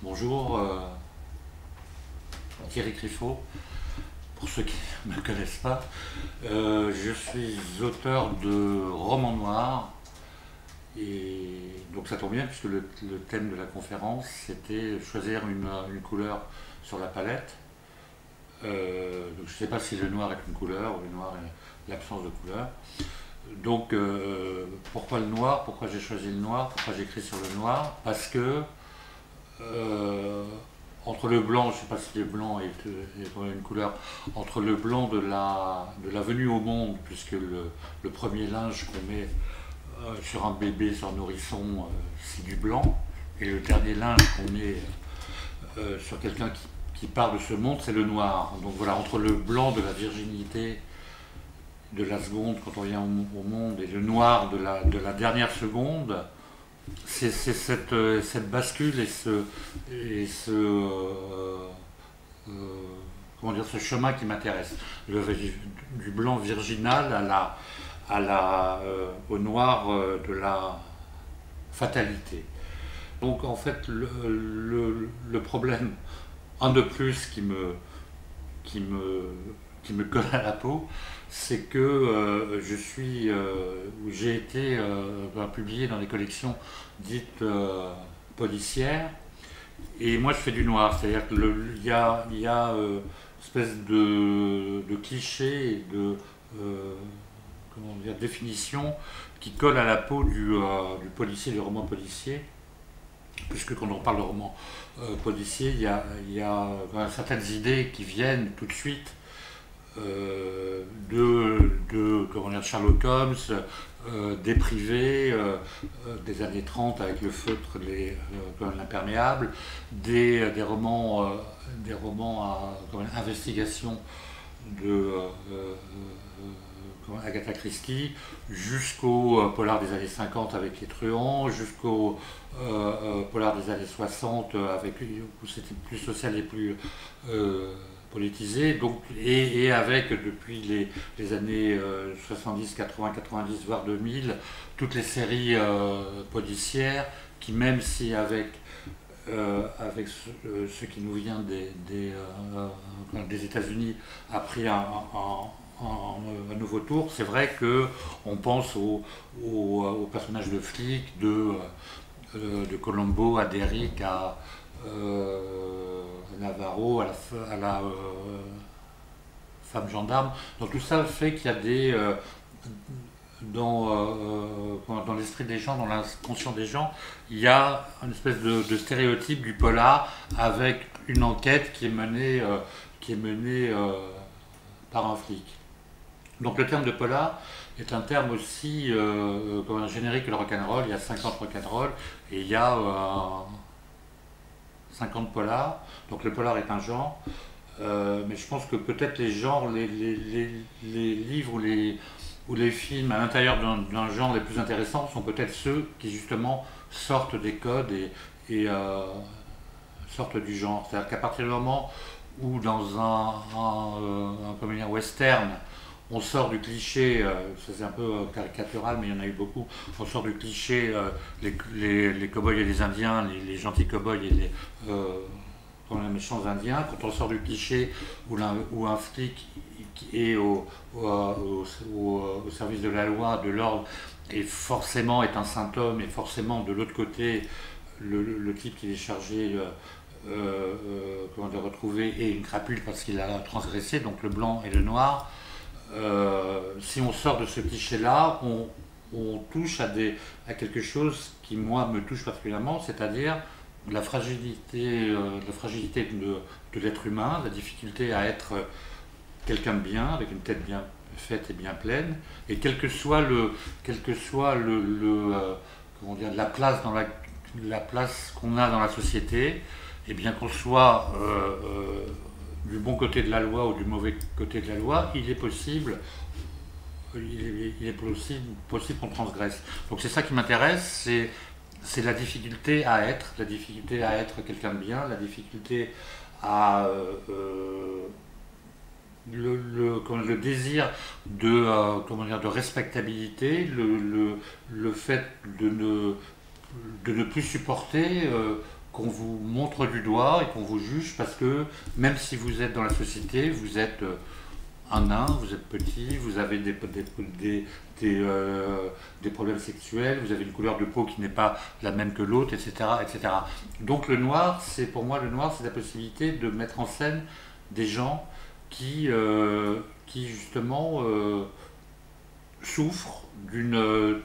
Bonjour, Thierry Criffaut, pour ceux qui ne me connaissent pas. Je suis auteur de romans noirs et donc ça tombe bien puisque le thème de la conférence c'était choisir une couleur sur la palette. Donc je ne sais pas si le noir est une couleur ou le noir est l'absence de couleur. Donc pourquoi le noir? Pourquoi j'ai choisi le noir? Pourquoi j'écris sur le noir? Parce que euh, entre le blanc, je ne sais pas si le blanc est une couleur, entre le blanc de la venue au monde, puisque le premier linge qu'on met sur un bébé, sur un nourrisson, c'est du blanc, et le dernier linge qu'on met sur quelqu'un qui part de ce monde, c'est le noir. Donc voilà, entre le blanc de la virginité de la seconde quand on vient au monde et le noir de la dernière seconde, c'est cette bascule euh, comment dire, ce chemin qui m'intéresse. Du blanc virginal au noir de la fatalité. Donc en fait, le problème, un de plus qui me, qui me colle à la peau, c'est que j'ai été publié dans des collections dites policières, et moi je fais du noir, c'est-à-dire qu'il y a une espèce de cliché et de comment dire, définition qui colle à la peau du policier, du roman policier, puisque quand on parle de roman policier, il y a quand même certaines idées qui viennent tout de suite comment dire, Sherlock Holmes, des privés des années 30 avec le feutre, l'imperméable, des romans à investigation de Agatha Christie, jusqu'au polar des années 50 avec les truands, jusqu'au polar des années 60 avec, où c'était plus social et plus politisé, donc, et avec depuis les années 70, 80, 90, voire 2000, toutes les séries policières qui, même si avec ce qui nous vient des États-Unis, a pris un nouveau tour, c'est vrai qu'on pense aux personnages de flics, de Colombo à Derrick à Navarro, à la femme gendarme. Donc tout ça fait qu'il y a dans l'esprit des gens, dans l'inconscient des gens, il y a une espèce de stéréotype du polar avec une enquête qui est menée par un flic. Donc le terme de polar est un terme aussi comme un générique que le rock'n'roll. Il y a 50 rock'n'roll et il y a 50 polars. Donc le polar est un genre. Mais je pense que peut-être les genres, les livres ou les films à l'intérieur d'un genre les plus intéressants sont peut-être ceux qui justement sortent des codes et sortent du genre. C'est-à-dire qu'à partir du moment où dans comment dire, western, on sort du cliché, ça c'est un peu caricatural, mais il y en a eu beaucoup, on sort du cliché, les cow-boys et les indiens, les gentils cow-boys et les méchants indiens, quand on sort du cliché où un flic qui est au service de la loi, de l'ordre, et forcément est un saint homme, et forcément de l'autre côté, le type qui est chargé de retrouver est une crapule parce qu'il a transgressé, donc le blanc et le noir. Si on sort de ce cliché-là, on touche à quelque chose qui, moi, me touche particulièrement, c'est-à-dire la fragilité de l'être humain, la difficulté à être quelqu'un de bien, avec une tête bien faite et bien pleine, et quel que soit comment dire, la place qu'on a dans la société, et bien qu'on soit du bon côté de la loi ou du mauvais côté de la loi, il est possible qu'on transgresse. Donc c'est ça qui m'intéresse, c'est la difficulté à être quelqu'un de bien, la difficulté à le désir comment dire, de respectabilité, le fait de ne plus supporter qu'on vous montre du doigt et qu'on vous juge parce que même si vous êtes dans la société, vous êtes un nain, vous êtes petit, vous avez des problèmes sexuels, vous avez une couleur de peau qui n'est pas la même que l'autre, etc., etc. Donc le noir, pour moi, le noir, c'est la possibilité de mettre en scène des gens qui justement souffrent d'un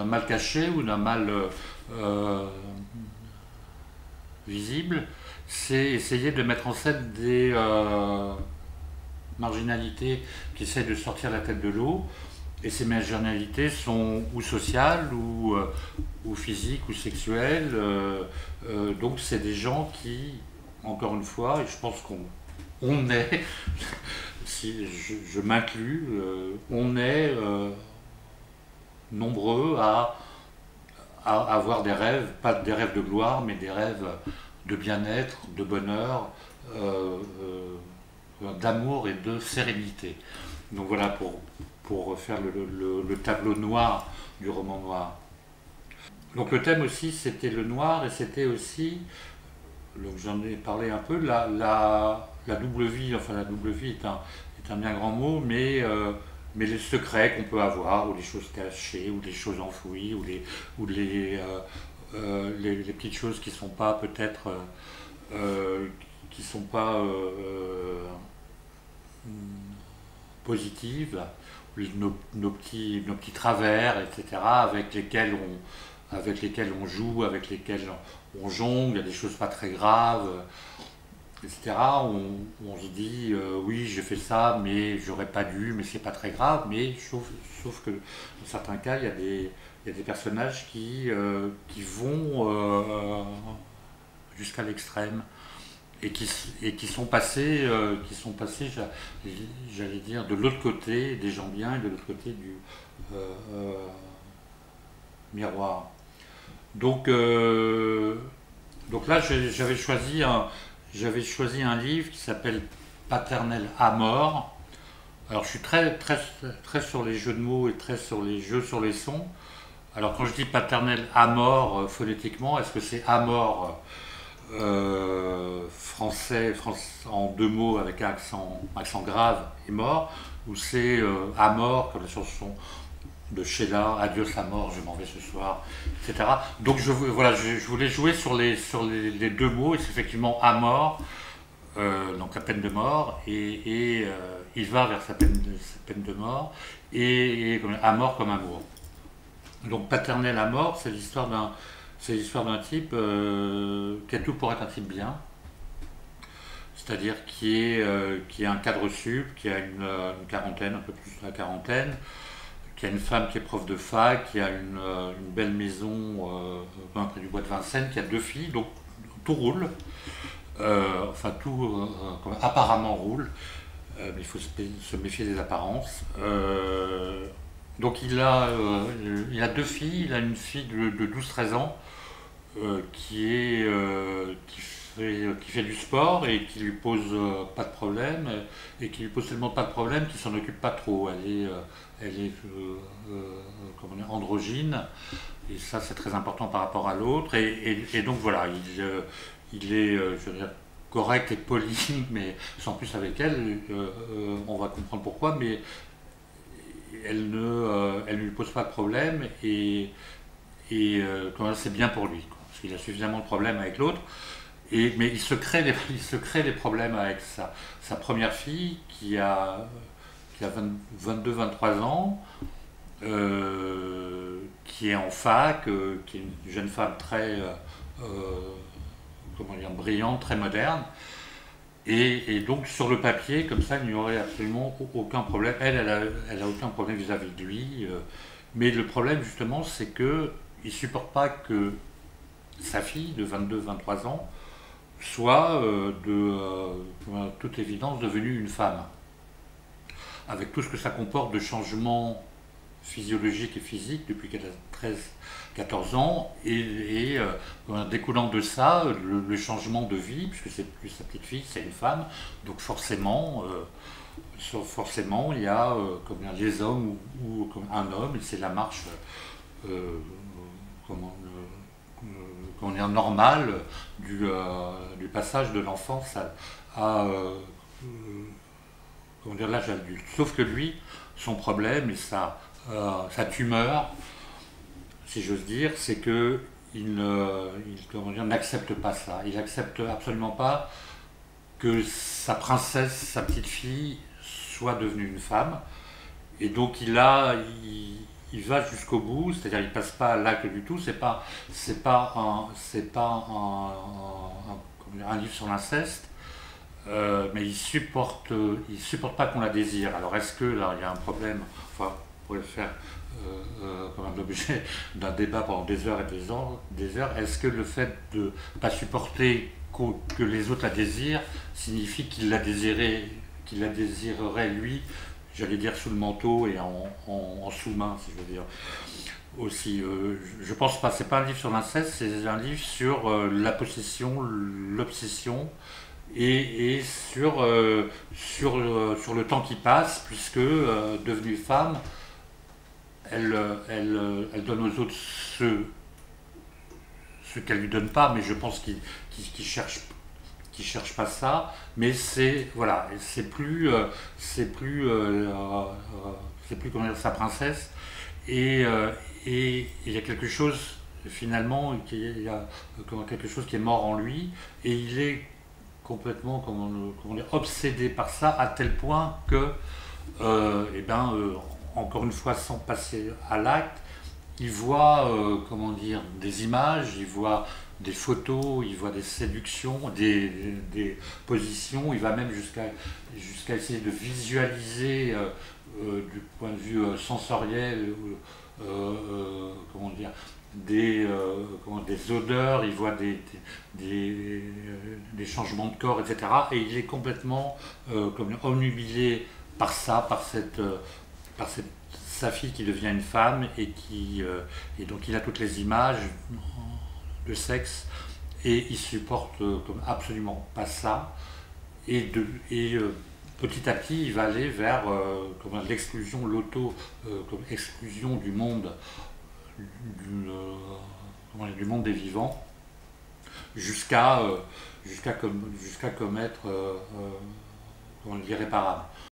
mal caché ou d'un mal visible. C'est essayer de mettre en scène des marginalités qui essayent de sortir la tête de l'eau. Et ces marginalités sont ou sociales, ou physiques, ou sexuelles. Donc c'est des gens qui, encore une fois, et je pense qu'on est, si je m'inclus, on est nombreux à avoir des rêves, pas des rêves de gloire, mais des rêves de bien-être, de bonheur, d'amour et de sérénité. Donc voilà pour faire le tableau noir du roman noir. Donc le thème aussi c'était le noir et c'était aussi, donc j'en ai parlé un peu, la double vie, enfin la double vie est un bien grand mot, mais les secrets qu'on peut avoir, ou les choses cachées, ou les choses enfouies, ou les petites choses qui sont pas peut-être qui sont pas positives, nos petits travers, etc., avec lesquels on joue, avec lesquels on jongle, il y a des choses pas très graves, etc. On se dit oui, j'ai fait ça, mais j'aurais pas dû, mais c'est pas très grave. Mais sauf que dans certains cas, il y a des personnages qui vont jusqu'à l'extrême et qui sont passés, j'allais dire, de l'autre côté des gens bien et de l'autre côté du miroir. Donc, donc là, j'avais choisi un livre qui s'appelle Paternel à mort. Alors je suis très sur les jeux de mots et très sur les jeux sur les sons. Alors quand je dis paternel à mort phonétiquement, est-ce que c'est à mort français en deux mots avec un accent grave et mort, ou c'est à mort comme la chanson de Sheila, adieu à mort, je m'en vais ce soir, etc. Donc voilà, je voulais jouer sur les deux mots, et c'est effectivement à mort, donc la peine de mort, et il va vers sa peine de mort, et à mort comme amour. Donc paternel à mort, c'est l'histoire d'un type qui a tout pour être un type bien, c'est-à-dire qui est un cadre sup, qui a une quarantaine, un peu plus de la quarantaine, qui a une femme qui est prof de fac, qui a une belle maison près du bois de Vincennes, qui a deux filles, donc tout roule, enfin tout apparemment roule, mais il faut se méfier des apparences. Donc il a deux filles, il a une fille de 12-13 ans qui fait du sport et qui lui pose pas de problème, et qui lui pose tellement pas de problème qu'il s'en occupe pas trop. Elle est comment dire, androgyne, et ça c'est très important par rapport à l'autre. Et donc voilà, il est je veux dire, correct et poli, mais sans plus avec elle, on va comprendre pourquoi, mais elle ne lui pose pas de problème, et c'est bien pour lui, quoi, parce qu'il a suffisamment de problèmes avec l'autre. Mais il se crée des problèmes avec sa première fille qui a 22-23 ans, qui est en fac, qui est une jeune femme très comment dire, brillante, très moderne. Et donc sur le papier, comme ça, il n'y aurait absolument aucun problème. Elle a aucun problème vis-à-vis de lui. Mais le problème justement, c'est qu'il ne supporte pas que sa fille de 22-23 ans soit toute évidence devenue une femme, avec tout ce que ça comporte de changements physiologiques et physiques depuis qu'elle a 13-14 ans, et découlant de ça, le changement de vie, puisque c'est plus sa petite fille, c'est une femme, donc forcément, il y a comme les hommes ou comme un homme, et c'est la marche comment dire, normal du passage de l'enfance à, comment dire, l'âge adulte. Sauf que lui, son problème et sa tumeur, si j'ose dire, c'est que comment dire, n'accepte pas ça. Il n'accepte absolument pas que sa princesse, sa petite fille, soit devenue une femme. Et donc il va jusqu'au bout, c'est-à-dire il passe pas à l'acte du tout. C'est pas un livre sur l'inceste, mais il supporte pas qu'on la désire. Alors est-ce que là il y a un problème, enfin, pour le faire comme un objet d'un débat pendant des heures et des heures, est-ce que le fait de ne pas supporter que les autres la désirent signifie qu'il la désirerait lui, j'allais dire sous le manteau et en sous-main, si je veux dire. Aussi, je pense pas, c'est pas un livre sur l'inceste, c'est un livre sur la possession, l'obsession et sur le temps qui passe, puisque devenue femme, elle donne aux autres ce qu'elle lui donne pas, mais je pense qu'il cherche pas ça, mais c'est voilà, c'est plus c'est plus comment dire, sa princesse et il y a quelque chose finalement il y a quelque chose qui est mort en lui et il est complètement comment dire, obsédé par ça à tel point que eh ben, encore une fois sans passer à l'acte, il voit comment dire, des images, il voit des photos, il voit des séductions, des positions, il va même jusqu'à essayer de visualiser du point de vue sensoriel, comment dire, des odeurs, il voit des changements de corps, etc. Et il est complètement comme omnubilé par ça, par cette sa fille qui devient une femme et donc il a toutes les images de sexe et il supporte comme absolument pas ça et petit à petit il va aller vers comme l'exclusion, comme exclusion du monde du monde des vivants jusqu'à jusqu'à commettre l'irréparable.